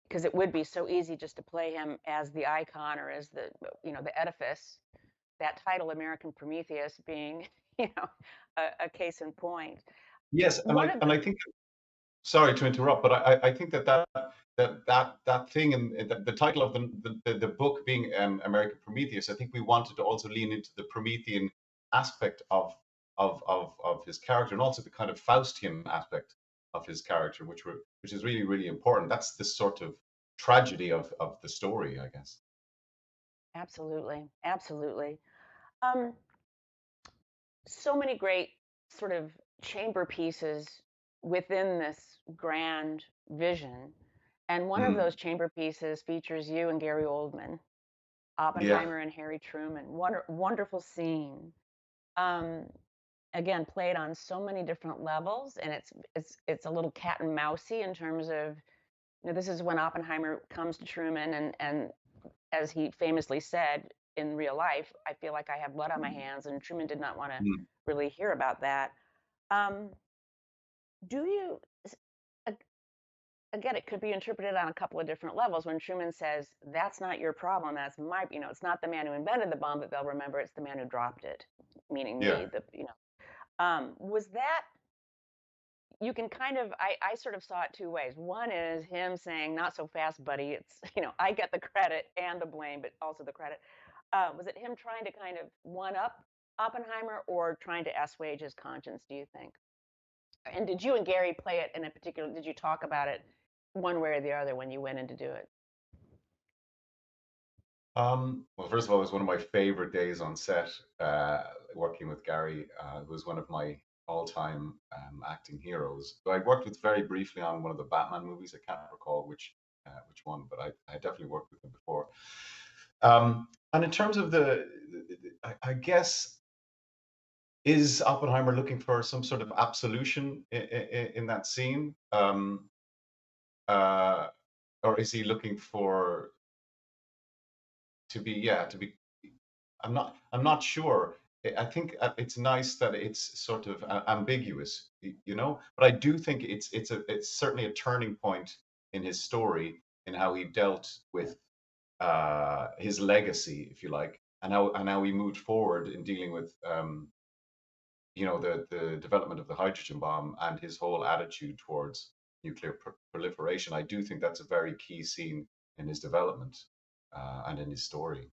Because it would be so easy just to play him as the icon or as the edifice. That title, American Prometheus, being you know a case in point. Yes, and One of the I think, sorry to interrupt, but I think that thing and the title of the book being American Prometheus, I think we wanted to also lean into the Promethean aspect of his character, and also the kind of Faustian aspect of his character, which is really really important. That's the sort of tragedy of the story, I guess. Absolutely, absolutely. Um, so many great sort of chamber pieces within this grand vision. And one of those Mm. chamber pieces features you and Gary Oldman, Yeah. Oppenheimer and Harry Truman. Wonderful scene. Um, again, played on so many different levels, and it's a little cat and mousey in terms of this is when Oppenheimer comes to Truman, and as he famously said in real life, I feel like I have blood on my hands, and Truman did not want to Mm. really hear about that. Um, do you, ag- again, it could be interpreted on a couple of different levels when Truman says, that's not your problem, that's it's not the man who invented the bomb that they'll remember, it's the man who dropped it, meaning Yeah. me, was that, you can kind of, I sort of saw it two ways. One is him saying, not so fast, buddy, it's, I get the credit and the blame, but also the credit. Was it him trying to kind of one up Oppenheimer or trying to assuage his conscience, do you think? And did you and Gary play it in a particular, did you talk about it one way or the other when you went in to do it? Well, first of all, it was one of my favorite days on set, working with Gary, who was one of my all-time acting heroes. Who I worked with very briefly on one of the Batman movies. I can't recall which one, but I definitely worked with him before. And in terms of I guess, is Oppenheimer looking for some sort of absolution in that scene, uh, or is he looking for to be I'm not sure. I think it's nice that it's sort of ambiguous, But I do think it's certainly a turning point in his story in how he dealt with his legacy, if you like, and how he moved forward in dealing with the development of the hydrogen bomb and his whole attitude towards nuclear proliferation. I do think that's a very key scene in his development and in his story.